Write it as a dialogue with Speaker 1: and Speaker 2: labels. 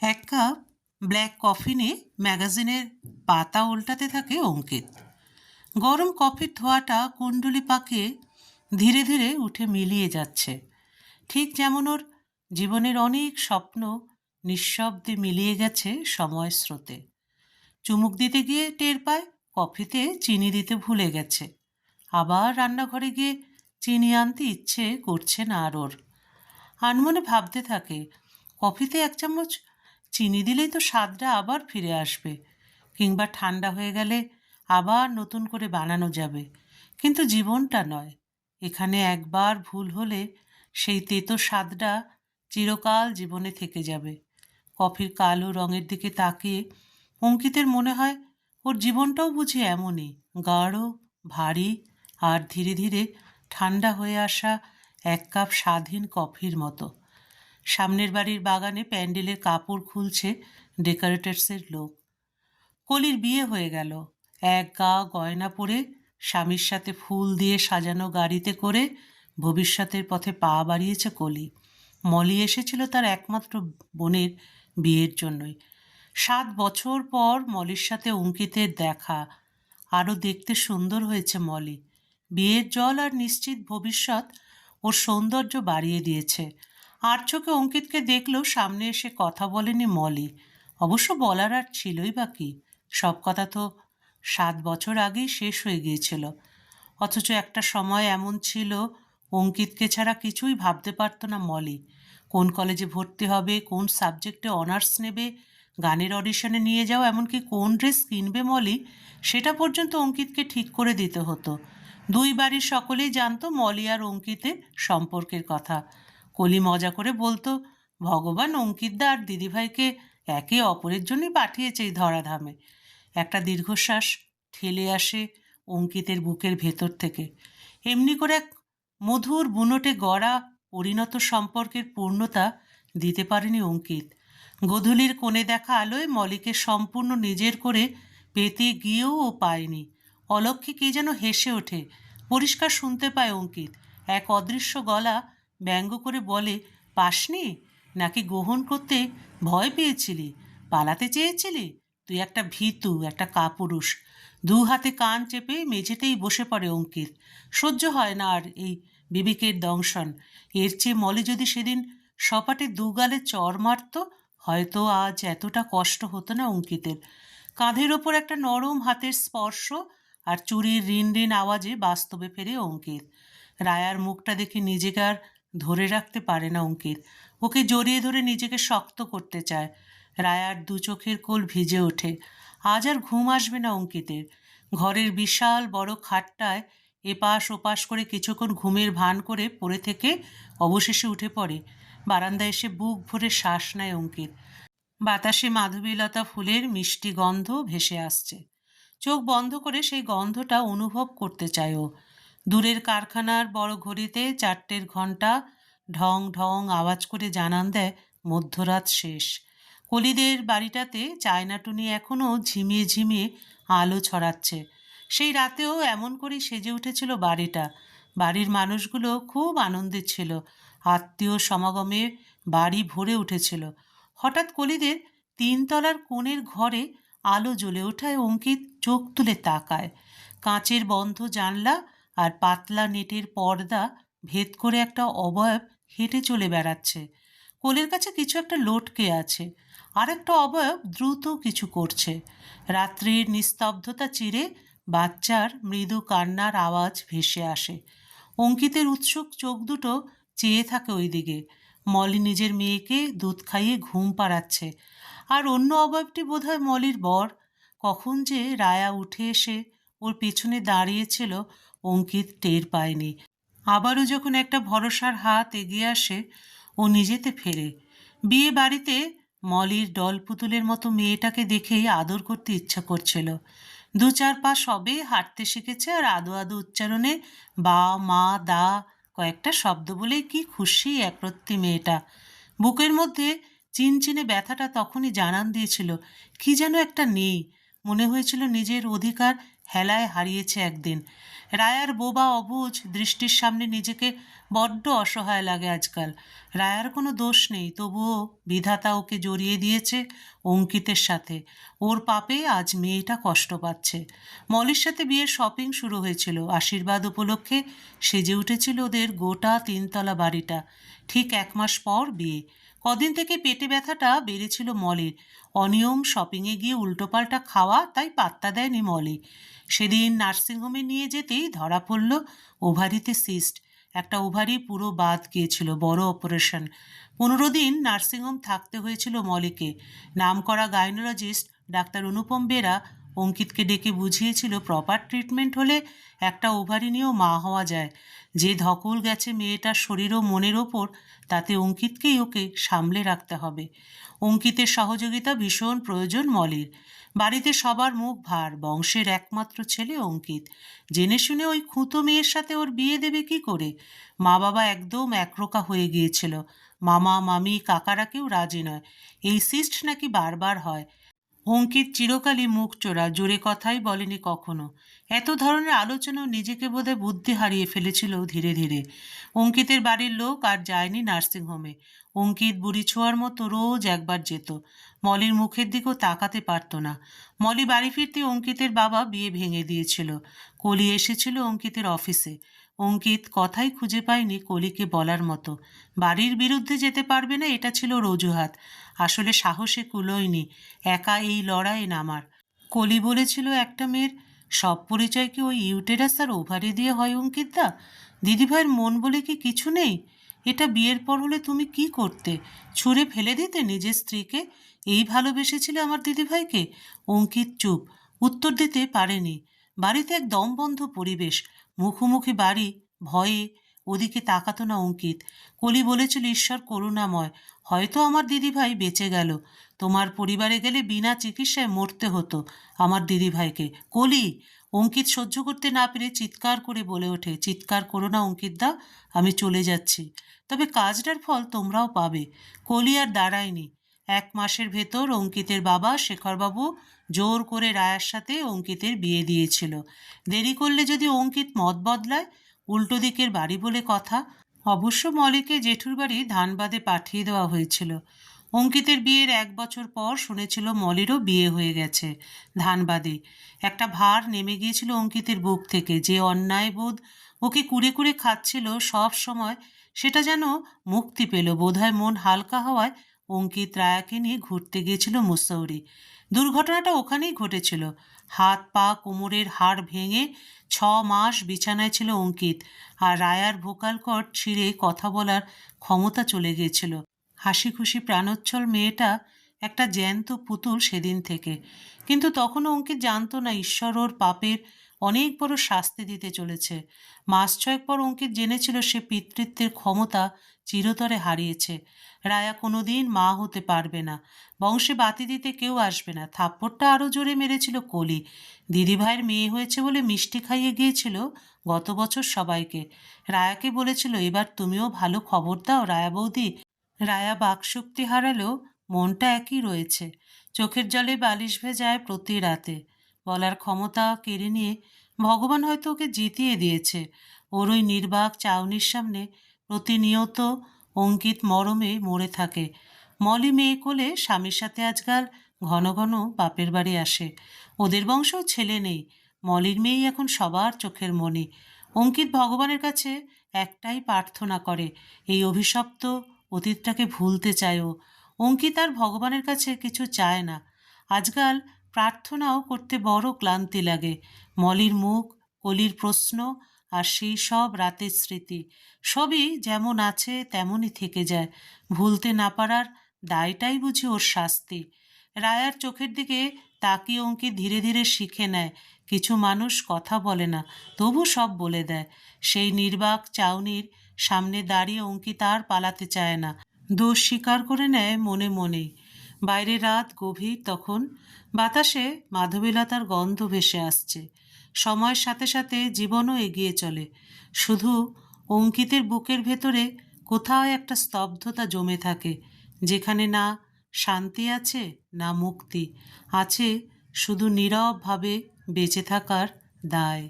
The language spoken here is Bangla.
Speaker 1: এক কাপ ব্ল্যাক কফি নিয়ে ম্যাগাজিনের পাতা উল্টাতে থাকে অঙ্কিত। গরম কফির ধোঁয়াটা কুণ্ডলি পাকিয়ে ধীরে ধীরে উঠে মিলিয়ে যাচ্ছে, ঠিক যেমন ওর জীবনের অনেক স্বপ্ন নিঃশব্দে মিলিয়ে গেছে সময়ের স্রোতে। চুমুক দিতে গিয়ে টের পায় কফিতে চিনি দিতে ভুলে গেছে। আবার রান্নাঘরে গিয়ে চিনি আনতে ইচ্ছে করছে না আর ওর। আনমনে ভাবতে থাকে, কফিতে এক চামচ চিনি দিলেই তো স্বাদটা আবার ফিরে আসবে, কিংবা ঠান্ডা হয়ে গেলে আবার নতুন করে বানানো যাবে। কিন্তু জীবনটা নয়, এখানে একবার ভুল হলে সেই তেতো স্বাদটা চিরকাল জীবনে থেকে যাবে। কফির কালো রঙের দিকে তাকিয়ে অঙ্কিতের মনে হয় ওর জীবনটাও বুঝি এমনই গাঢ়, ভারী আর ধীরে ধীরে ঠান্ডা হয়ে আসা এক কাপ স্বাধীন কফির মতো। সামনের বাড়ির বাগানে প্যান্ডেলের কাপড় খুলছে ডেকোরেটরসের লোক। কলির বিয়ে হয়ে গেল। এক গা গয়না পরে স্বামীর সাথে ফুল দিয়ে সাজানো গাড়িতে করে ভবিষ্যতের পথে পা বাড়িয়েছে কলি। মলি এসেছিল তার একমাত্র বোনের বিয়ের জন্যই। 7 বছর পর মলির সাথে অঙ্কিতের দেখা। আরও দেখতে সুন্দর হয়েছে মলি। বিয়ের জল আর নিশ্চিত ভবিষ্যৎ ওর সৌন্দর্য বাড়িয়ে দিয়েছে। আর চোখে অঙ্কিতকে দেখলেও সামনে এসে কথা বলেনি মলি। অবশ্য বলার আর ছিলই বা কি, সব কথা তো 7 বছর আগেই শেষ হয়ে গিয়েছিল। অথচ একটা সময় এমন ছিল, অঙ্কিতকে ছাড়া কিছুই ভাবতে পারত না মলি। কোন কলেজে ভর্তি হবে, কোন সাবজেক্টে অনার্স নেবে, গানের অডিশনে নিয়ে যাও, এমনকি কোন ড্রেস কিনবে মলি, সেটা পর্যন্ত অঙ্কিতকে ঠিক করে দিতে হতো। দুই বাড়ির সকলেই জানতো মলি আর অঙ্কিতের সম্পর্কের কথা। কলি মজা করে বলতো, ভগবান অঙ্কিতদা আর দিদিভাইকে একে অপরের জন্যই পাঠিয়েছে এই ধরাধামে। একটা দীর্ঘশ্বাস ঠেলে আসে অঙ্কিতের বুকের ভেতর থেকে। এমনি করে এক মধুর বুনোটে গড়া পরিণত সম্পর্কের পূর্ণতা দিতে পারেনি অঙ্কিত। গোধূলির কোণে দেখা আলোয় মলিকে সম্পূর্ণ নিজের করে পেতে গিয়েও ও পায়নি। অলক্ষ্যে কে যেন হেসে ওঠে। পরিষ্কার শুনতে পায় অঙ্কিত। এক অদৃশ্য গলা ব্যঙ্গ করে বলে, পাসনি নাকি গ্রহণ করতে ভয় পেয়েছিলি, পালাতে চেয়েছিলি? তুই একটা ভীতু, একটা কাপুরুষ। 2 হাতে কান চেপে মেঝেতেই বসে পড়ে অঙ্কিত। সহ্য হয় না আর এই বিবেকের দংশন। এর চেয়ে মলি যদি সেদিন সপাটে 2 গালে চড় মারত, হয়তো আজ এতটা কষ্ট হতো না অঙ্কিতের। কাঁধের ওপর একটা নরম হাতের স্পর্শ আর চুরির রিন রিন আওয়াজে বাস্তবে ফেরে অঙ্কিত। রায়ার মুখটা দেখে নিজেকে আর ধরে রাখতে পারে না অঙ্কিত। ওকে জড়িয়ে ধরে নিজেকে শক্ত করতে চায়। রায়ার 2 চোখের কোল ভিজে ওঠে। আজ আর ঘুম আসবে না অঙ্কিতের। ঘরের বিশাল বড় খাটটায় এপাশ ওপাশ করে কিছুক্ষণ ঘুমের ভান করে পড়ে থেকে অবশেষে উঠে পড়ে। বারান্দায় এসে বুক ভরে শ্বাস নেয় অঙ্কিত। বাতাসে মাধবীলতা ফুলের মিষ্টি গন্ধ ভেসে আসছে। চোখ বন্ধ করে সেই গন্ধটা অনুভব করতে চায় ও। দূরের কারখানার বড় ঘড়িতে 4টের ঘণ্টা ঢং ঢং আওয়াজ করে জানান দেয় মধ্যরাত শেষ। কলিদের বাড়িটাতে চায়নাটুনি এখনও ঝিমিয়ে ঝিমিয়ে আলো ছড়াচ্ছে। সেই রাতেও এমন করেই সেজে উঠেছিল বাড়িটা। বাড়ির মানুষগুলো খুব আনন্দে ছিল। আত্মীয় সমাগমে বাড়ি ভরে উঠেছিল। হঠাৎ কলিদের 3তলার কোণের ঘরে আলো জ্বলে ওঠায় অঙ্কিত চোখ তুলে তাকায়। কাঁচের বন্ধ জানলা আর পাতলা নেটের পর্দা ভেদ করে একটা অবয়ব হেঁটে চলে বেড়াচ্ছে। কোলের কাছে কিছু একটা লটকে আছে, আর একটা অবয়ব দ্রুত কিছু করছে। রাত্রির নিস্তব্ধতা চিরে বাচ্চার মৃদু কান্নার আওয়াজ ভেসে আসে। অঙ্কিতের উৎসুক চোখ দুটো চেয়ে থাকে ওই দিকে। মলি নিজের মেয়েকে দুধ খাইয়ে ঘুম পাড়াচ্ছে, আর অন্য অবয়বটি বোধহয় মলির বর। কখন যে রায়া উঠে এসে ওর পেছনে দাঁড়িয়েছিল অঙ্কিত টের পায়নি। আবারও যখন একটা ভরসার হাত এগিয়ে আসে, ও নিজেতে ফেরে। বিয়ে বাড়িতে মলির ডল পুতুলের মতো মেয়েটাকে দেখেই আদর করতে ইচ্ছা করছিল। 2-4 পা সবে হাঁটতে শিখেছে, আর আদো আদো উচ্চারণে বা মা দা কয়েকটা শব্দ বলেই কি খুশি একরত্তি মেয়েটা। বুকের মধ্যে চিনচিনে ব্যথাটা তখনই জানান দিয়েছিল কি যেন একটা নেই। মনে হয়েছিল নিজের অধিকার হেলায় হারিয়েছে একদিন। রায়ার বোবা অবুঝ দৃষ্টির সামনে নিজেকে বড্ড অসহায় লাগে আজকাল। রায়ার কোনো দোষ নেই, তবুও বিধাতা ওকে জড়িয়ে দিয়েছে অঙ্কিতের সাথে। ওর পাপে আজ মেয়েটা কষ্ট পাচ্ছে। মলির সাথে বিয়ের শপিং শুরু হয়েছিল। আশীর্বাদ উপলক্ষে সেজে উঠেছিল ওদের গোটা 3 তলা বাড়িটা। ঠিক 1 মাস পর বিয়ে। কদিন থেকে পেটে ব্যথাটা বেড়েছিল মলির। অনিয়ম শপিংয়ে গিয়ে উল্টোপাল্টা খাওয়া, তাই পাত্তা দেয়নি মলি। সেদিন নার্সিংহোমে নিয়ে যেতেই ধরা পড়ল ওভারিতে সিস্ট। একটা ওভারি পুরো বাদ গিয়েছিল, বড় অপারেশন। 15 দিন নার্সিংহোম থাকতে হয়েছিল মলিকে। নামকরা গাইনোলজিস্ট ডাক্তার অনুপম বেরা অঙ্কিতকে ডেকে বুঝিয়েছিল প্রপার ট্রিটমেন্ট হলে একটা ওভারি নিয়েও মা হওয়া যায়। যে ধকল গেছে মেয়েটার শরীর ও মনের ওপর, তাতে অঙ্কিতকেই ওকে সামলে রাখতে হবে। অঙ্কিতের সহযোগিতা ভীষণ প্রয়োজন মলির। বাড়িতে সবার মুখ ভার, বংশের একমাত্র ছেলে অঙ্কিত। জেনে শুনে ওই খুঁতো মেয়ের সাথে ওর বিয়ে দেবে কি করে? মা বাবা একদম একরোকা হয়ে গিয়েছিল। মামা মামি কাকারা কেউ রাজি নয়। এই সিস্ট নাকি বারবার হয়। অঙ্কিত চিরকালই মুখ চোরা, জোরে কথাই বলেনি কখনো। এত ধরনের আলোচনাও নিজেকে বোধহয় বুদ্ধি হারিয়ে ফেলেছিল ধীরে ধীরে। অঙ্কিতের বাড়ির লোক আর যায়নি নার্সিংহোমে। অঙ্কিত বুড়ি ছোঁয়ার মতো রোজ একবার যেত। মলির মুখের দিকেও তাকাতে পারত না। মলি বাড়ি ফিরতে অঙ্কিতের বাবা বিয়ে ভেঙে দিয়েছিল। কলি এসেছিল অঙ্কিতের অফিসে। অঙ্কিত কথাই খুঁজে পায়নি কলিকে বলার মতো। বাড়ির বিরুদ্ধে যেতে পারবে না, এটা ছিল ওর অজুহাত। আসলে সাহসে কুলোয়নি একা এই লড়াইয়ে নামার। কলি বলেছিল একটা মেয়ের সব পরিচয় কি ওই ইউটেরাস আর ওভারি দিয়ে হয় অঙ্কিতদা? দিদিভাইয়ের মন বলে কি কিছু নেই? এটা বিয়ের পর হলে তুমি কি করতে? ছুঁড়ে ফেলে দিতে নিজের স্ত্রীকে? এই ভালোবেসেছিলে আমার দিদিভাইকে? অঙ্কিত চুপ, উত্তর দিতে পারেনি। বাড়িতে এক দমবন্ধ পরিবেশ। মুখোমুখি বাড়ি, ভয়ে ওদিকে তাকাতো না অঙ্কিত। কলি বলেছিল ঈশ্বর করুণাময়, হয়তো আমার দিদিভাই বেঁচে গেল। তোমার পরিবারে গেলে বিনা চিকিৎসায় মরতে হতো আমার দিদিভাইকে। কলি! অঙ্কিত সহ্য করতে না পেরে চিৎকার করে বলে ওঠে, চিৎকার করো না অঙ্কিতদা, আমি চলে যাচ্ছি, তবে কাজটার ফল তোমরাও পাবে। কলি আর দাঁড়ায়নি। 1 মাসের ভেতর অঙ্কিতের বাবা শেখরবাবু জোর করে রায়ার সাথে অঙ্কিতের বিয়ে দিয়েছিল। দেরি করলে যদি অঙ্কিত মত বদলায়, উল্টো দিকের বাড়ি বলে কথা। অবশ্য মলিকে জেঠুর বাড়ি ধানবাদে পাঠিয়ে দেওয়া হয়েছিল। অঙ্কিতের বিয়ের 1 বছর পর শুনেছিল মলিরও বিয়ে হয়ে গেছে ধানবাদে। একটা ভার নেমে গিয়েছিল অঙ্কিতের বুক থেকে। যে অন্যায় বোধ ওকে কুড়ে কুড়ে খাচ্ছিল সব সময়, সেটা যেন মুক্তি পেল। বোধহয় মন হালকা হওয়ায় অঙ্কিত রায়াকে নিয়ে ঘুরতে গিয়েছিল মুসৌরি। দুর্ঘটনাটা ওখানেই ঘটেছিল। হাত পা কোমরের হাড় ভেঙে 6 মাস বিছানায় ছিল অঙ্কিত। আর রায়ার ভোকাল কর্ড ছিঁড়ে কথা বলার ক্ষমতা চলে গিয়েছিল। হাসি খুশি প্রাণোচ্ছল মেয়েটা একটা জ্যান্ত পুতুল সেদিন থেকে। কিন্তু তখনও অঙ্কিত জানতো না ঈশ্বর ওর পাপের অনেক বড় শাস্তি দিতে চলেছে। 6 মাস পর অঙ্কিত জেনেছিল সে পিতৃত্বের ক্ষমতা চিরতরে হারিয়েছে। রায়া কোনোদিন মা হতে পারবে না। বংশে বাতি দিতে কেউ আসবে না। থাপ্পড়টা আরও জোরে মেরেছিল কলি। দিদিভাইয়ের মেয়ে হয়েছে বলে মিষ্টি খাইয়ে গিয়েছিল গত বছর সবাইকে। রায়াকে বলেছিল, এবার তুমিও ভালো খবর দাও রায়া বৌদি। রায়া বাকশক্তি হারালেও মনটা একই রয়েছে। চোখের জলে বালিশ ভেজায় প্রতি রাতে। বলার ক্ষমতা কেড়ে নিয়ে ভগবান হয়তো ওকে জিতিয়ে দিয়েছে। ওর ওই নির্বাক চাউনির সামনে প্রতিনিয়ত অঙ্কিত মরমে মরে থাকে। মলি মেয়ে কোলে স্বামীর সাথে আজকাল ঘন ঘন বাপের বাড়ি আসে। ওদের বংশেও ছেলে নেই। মলির মেয়েই এখন সবার চোখের মণি। অঙ্কিত ভগবানের কাছে একটাই প্রার্থনা করে, এই অভিশপ্ত অতীতটাকে ভুলতে চায় ও। অঙ্কিত আর ভগবানের কাছে কিছু চায় না। আজকাল প্রার্থনাও করতে বড় ক্লান্তি লাগে। মলির মুখ, কলির প্রশ্ন আর সেই সব রাতের স্মৃতি, সবই যেমন আছে তেমনই থেকে যায়। ভুলতে না পারার দায়টাই বুঝি ওর শাস্তি। রায়ার চোখের দিকে তাকিয়ে অঙ্কিত ধীরে ধীরে শিখে নেয়, কিছু মানুষ কথা বলে না, তবু সব বলে দেয়। সেই নির্বাক চাউনির সামনে দাঁড়িয়ে অঙ্কিত আর পালাতে চায় না। দোষ স্বীকার করে নেয় মনে মনেই। বাইরে রাত গভীর তখন। বাতাসে মাধবীলতার গন্ধ ভেসে আসছে। সময়ের সাথে সাথে জীবনও এগিয়ে চলে। শুধু অঙ্কিতের বুকের ভেতরে কোথাও একটা স্তব্ধতা জমে থাকে, যেখানে না শান্তি আছে না মুক্তি, আছে শুধু নীরবভাবে বেঁচে থাকার দায়।